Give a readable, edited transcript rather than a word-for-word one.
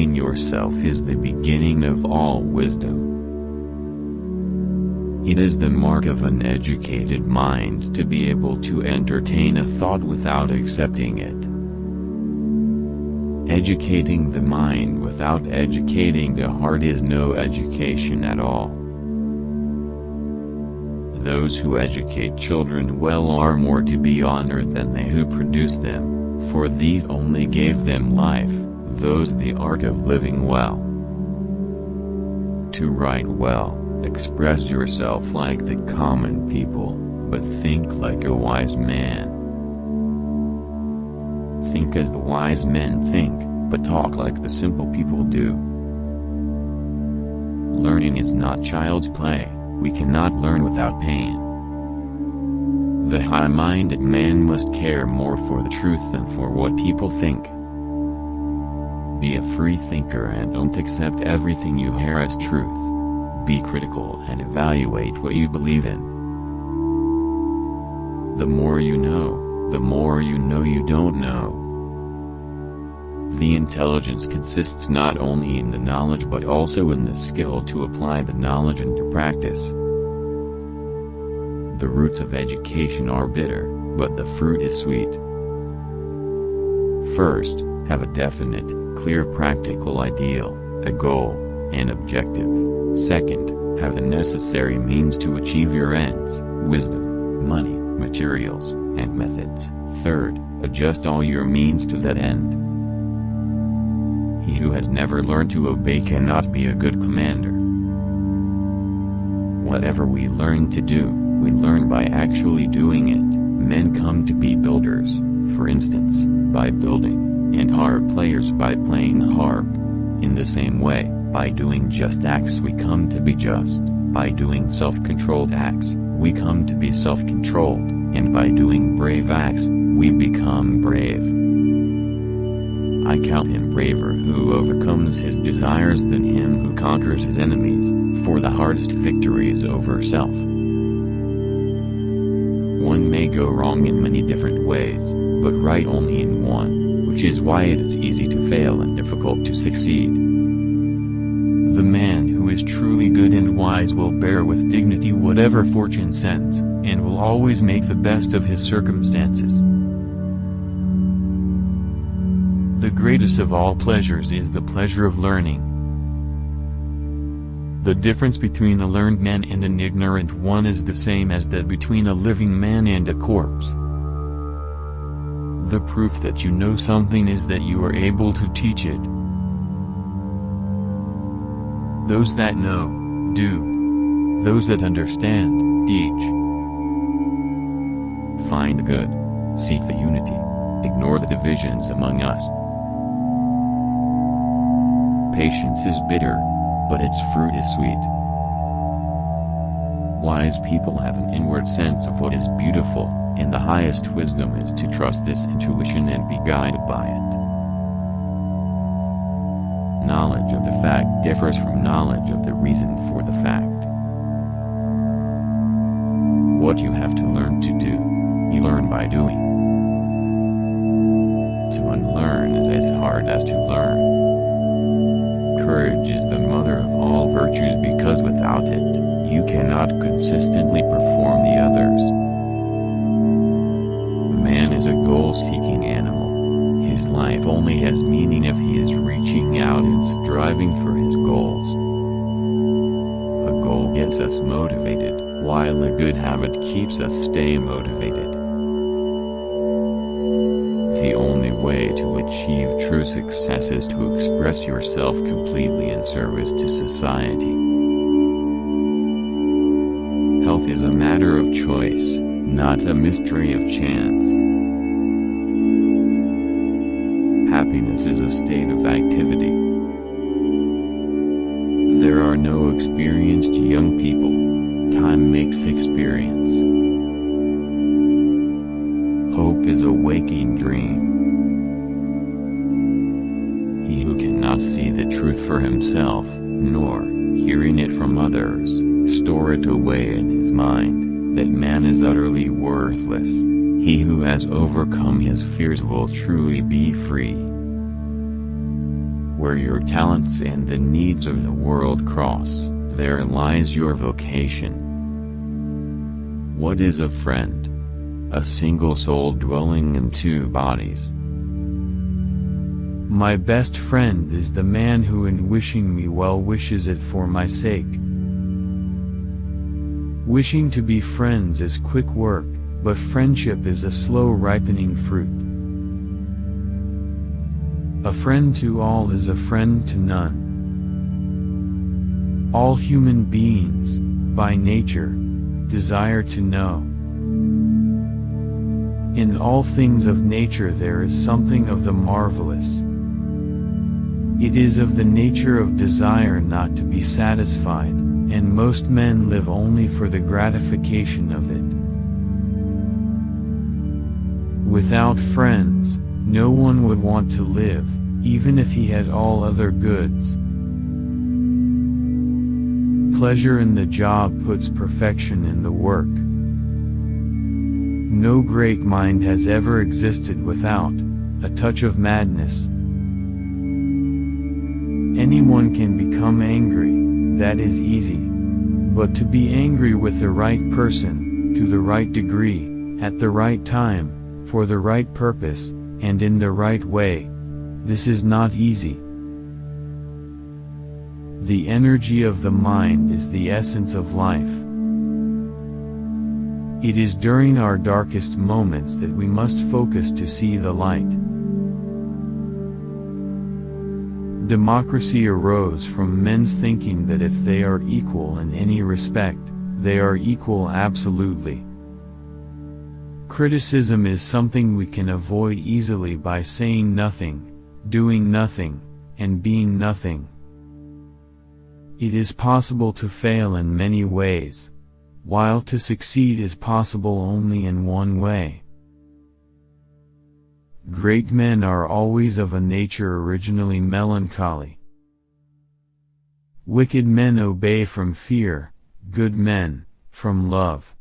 knowing yourself is the beginning of all wisdom. It is the mark of an educated mind to be able to entertain a thought without accepting it. Educating the mind without educating the heart is no education at all. Those who educate children well are more to be honored than they who produce them, for these only gave them life, those the art of living well. To write well, express yourself like the common people, but think like a wise man. Think as the wise men think, but talk like the simple people do. Learning is not child's play, we cannot learn without pain. The high-minded man must care more for the truth than for what people think. Be a free thinker and don't accept everything you hear as truth. Be critical and evaluate what you believe in. The more you know, the more you know you don't know. The intelligence consists not only in the knowledge but also in the skill to apply the knowledge into practice. The roots of education are bitter, but the fruit is sweet. First, have a definite, clear practical ideal, a goal, an objective. Second, have the necessary means to achieve your ends, wisdom, money, materials, and methods. Third, adjust all your means to that end. He who has never learned to obey cannot be a good commander. Whatever we learn to do, we learn by actually doing it. Men come to be builders, for instance, by building, and harp players by playing harp. In the same way, by doing just acts we come to be just, by doing self-controlled acts, we come to be self-controlled, and by doing brave acts, we become brave. I count him braver who overcomes his desires than him who conquers his enemies, for the hardest victory is over self. One may go wrong in many different ways, but right only in one, which is why it is easy to fail and difficult to succeed. The man who is truly good and wise will bear with dignity whatever fortune sends, and will always make the best of his circumstances. The greatest of all pleasures is the pleasure of learning. The difference between a learned man and an ignorant one is the same as that between a living man and a corpse. The proof that you know something is that you are able to teach it. Those that know, do. Those that understand, teach. Find good. Seek the unity. Ignore the divisions among us. Patience is bitter, but its fruit is sweet. Wise people have an inward sense of what is beautiful, and the highest wisdom is to trust this intuition and be guided by it. Knowledge of the fact differs from knowledge of the reason for the fact. What you have to learn to do, you learn by doing. To unlearn is as hard as to learn. Courage is the mother of all virtues because without it, you cannot consistently perform the others. Man is a goal-seeking animal. His life only has meaning if he is reaching out and striving for his goals. A goal gets us motivated, while a good habit keeps us stay motivated. The only way to achieve true success is to express yourself completely in service to society. Health is a matter of choice, not a mystery of chance. Happiness is a state of activity. There are no experienced young people. Time makes experience. Hope is a waking dream. He who cannot see the truth for himself, nor, hearing it from others, store it away in his mind, that man is utterly worthless. He who has overcome his fears will truly be free. Where your talents and the needs of the world cross, there lies your vocation. What is a friend? A single soul dwelling in two bodies. My best friend is the man who in wishing me well wishes it for my sake. Wishing to be friends is quick work, but friendship is a slow ripening fruit. A friend to all is a friend to none. All human beings, by nature, desire to know. In all things of nature there is something of the marvelous. It is of the nature of desire not to be satisfied, and most men live only for the gratification of it. Without friends, no one would want to live, even if he had all other goods. Pleasure in the job puts perfection in the work. No great mind has ever existed without a touch of madness. Anyone can become angry, that is easy. But to be angry with the right person, to the right degree, at the right time, for the right purpose, and in the right way, this is not easy. The energy of the mind is the essence of life. It is during our darkest moments that we must focus to see the light. Democracy arose from men's thinking that if they are equal in any respect, they are equal absolutely. Criticism is something we can avoid easily by saying nothing, doing nothing, and being nothing. It is possible to fail in many ways, while to succeed is possible only in one way. Great men are always of a nature originally melancholy. Wicked men obey from fear, good men, from love.